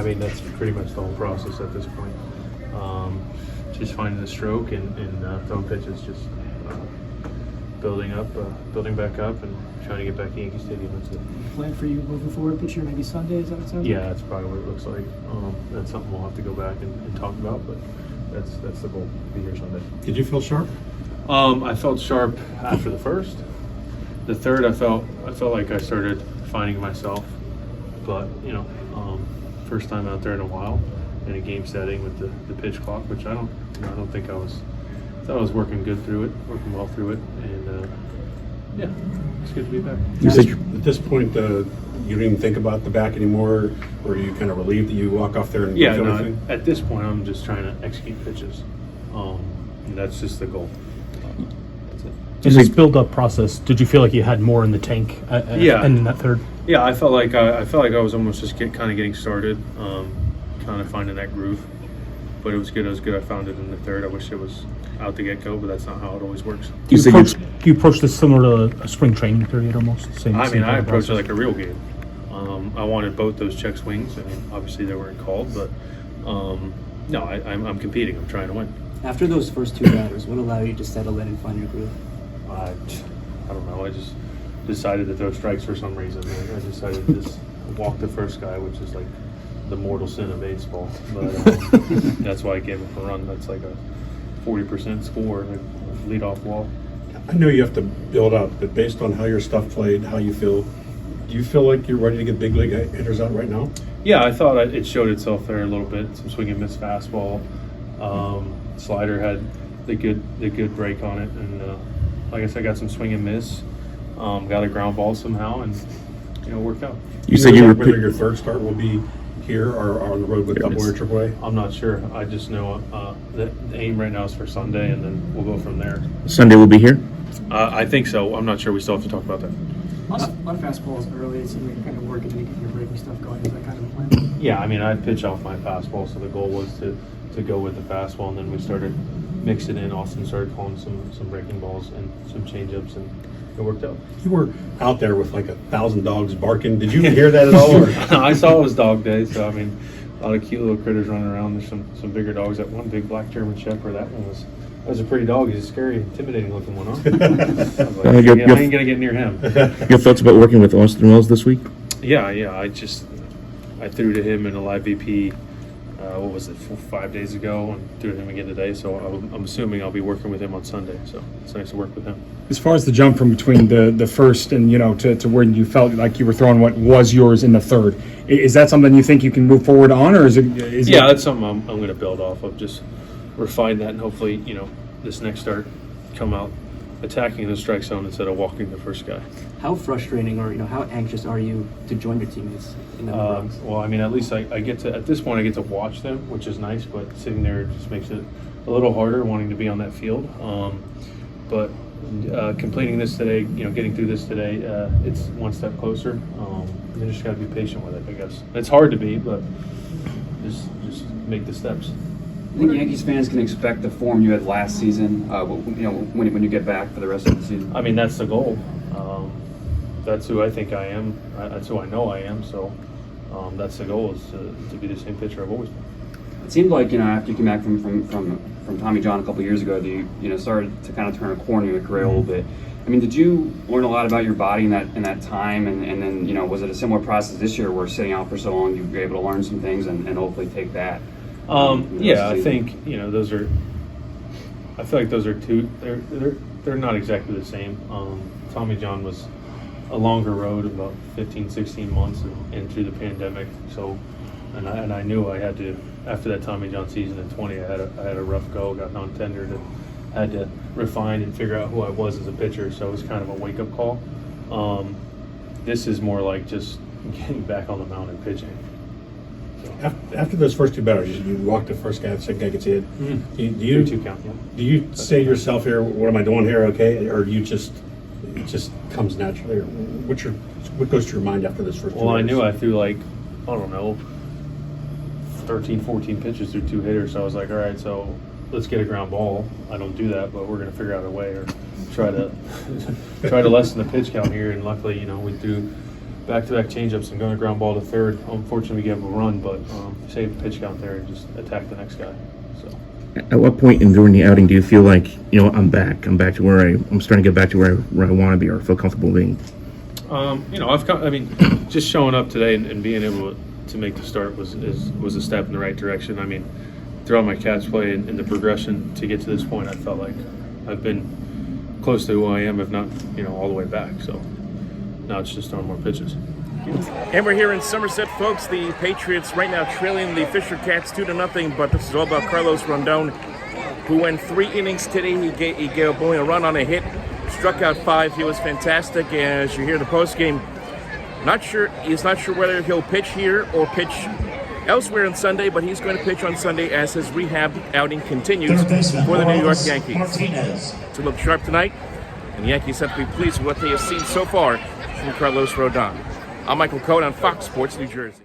mean, that's pretty much the whole process at this point. Just finding the stroke and throwing pitches, just building back up, and trying to get back to Yankee Stadium. That's it. Plan for you moving forward, pitcher maybe Sunday? Is that what it sounds Yeah, like? that's probably what it looks like. That's something we'll have to go back and talk about, but that's the goal. Be here Sunday. Did you feel sharp? I felt sharp after the first. The third, I felt like I started finding myself, but first time out there in a while in a game setting with the pitch clock, which I don't think I was working good through it, working well through it, and yeah, it's good to be back. You said at this point you don't even think about the back anymore, or are you kind of relieved that you walk off there and feel anything? At this point, I'm just trying to execute pitches, and that's just the goal. In this build-up process, did you feel like you had more in the tank? In that third. Yeah, I felt like I was almost just kind of getting started, kind of finding that groove. But it was good. I found it in the third. I wish it was out the get-go, but that's not how it always works. Do you approach this similar to a spring training period almost? I approached it like a real game. I wanted both those check swings. I mean, obviously they weren't called, but no, I'm competing. I'm trying to win. After those first two batters, what allowed you to settle in and find your groove? I don't know. I just decided to throw strikes for some reason. I decided to just walk the first guy, which is like the mortal sin of baseball. But that's why I gave him a run. That's like a 40% score, like a leadoff walk. I know you have to build up, but based on how your stuff played, how you feel, do you feel like you're ready to get big league hitters out right now? Yeah, I thought it showed itself there a little bit. Some swing and miss fastball. Slider had the good break on it, and like I said, got some swing and miss. Got a ground ball somehow, and it worked out. You said you were whether your third start will be here or on the road with Double A or Triple A? I'm not sure. I just know the aim right now is for Sunday, and then we'll go from there. Sunday will be here? I think so. I'm not sure. We still have to talk about that. A lot of fastballs early. It seemed like you're kind of working to get your breaking stuff going. Is that kind of the plan? Yeah, I mean, I pitch off my fastball, so the goal was to go with the fastball, and then we started mixing in. Austin started calling some breaking balls and some changeups, and it worked out. You were out there with like 1,000 dogs barking. Did you hear that at all? Or? I saw it was dog day, so I mean, a lot of cute little critters running around. There's some bigger dogs. That one big black German Shepherd, that was a pretty dog. He's a scary, intimidating looking one, huh? I was like, I ain't gonna get near him. Your thoughts about working with Austin Wells this week? Yeah. I threw to him in a live BP. What was it, 5 days ago, and threw to him again today. So I'm assuming I'll be working with him on Sunday. So it's nice to work with him. As far as the jump from between the first and to where you felt like you were throwing what was yours in the third, is that something you think you can move forward on, or is it? That's something I'm going to build off of. Just refine that, and hopefully this next start come out attacking the strike zone instead of walking the first guy. How frustrating or how anxious are you to join your teammates in the Bronx? Well, I mean, at least I get to, at this point, I get to watch them, which is nice, but sitting there just makes it a little harder wanting to be on that field. But completing this today, getting through this today, it's one step closer. You just got to be patient with it, I guess. It's hard to be, but just make the steps. I think Yankees fans can expect the form you had last season, when you get back for the rest of the season. I mean, that's the goal. That's who I think I am. That's who I know I am. So that's the goal, is to be the same pitcher I've always been. It seemed like after you came back from Tommy John a couple years ago, that you started to kind of turn a corner in your career a little bit. I mean, did you learn a lot about your body in that time, and then was it a similar process this year, where sitting out for so long you were able to learn some things and hopefully take that? I think those are. I feel like those are two. They're not exactly the same. Tommy John was a longer road, about 15, 16 months, and through the pandemic. So, and I knew I had to, after that Tommy John season in 20, I had a rough go, got non-tendered, and had to refine and figure out who I was as a pitcher. So it was kind of a wake-up call. This is more like just getting back on the mound and pitching. After those first two batters, you walk the first guy, the second guy gets hit. Mm-hmm. Do you 3-2 count? Yeah. Do you say to yourself here, "What am I doing here?" Okay, or do you it just comes naturally? Or what goes to your mind after this first? Well, I knew I threw 13, 14 pitches through two hitters. So I was like, all right, so let's get a ground ball. I don't do that, but we're going to figure out a way or try to lessen the pitch count here. And luckily, we threw back-to-back changeups and going to ground ball to third. Unfortunately, we gave him a run, but saved the pitch count there and just attacked the next guy. So. At what point during the outing do you feel like, I'm back to where I'm starting to get back to where I want to be or feel comfortable being? Just showing up today and being able to make the start was a step in the right direction. I mean, throughout my catch play and the progression to get to this point, I felt like I've been close to who I am, if not, all the way back. So now it's just throwing more pitches. And we're here in Somerset, folks. The Patriots right now trailing the Fisher Cats 2-0, but this is all about Carlos Rodon, who went 3 innings today. He gave only a run on a hit, struck out 5. He was fantastic. As you hear the postgame, he's not sure whether he'll pitch here or pitch elsewhere on Sunday, but he's going to pitch on Sunday as his rehab outing continues for the New York Yankees. To look sharp tonight, and the Yankees have to be pleased with what they have seen so far from Carlos Rodon. I'm Michael Cohen on Fox Sports New Jersey.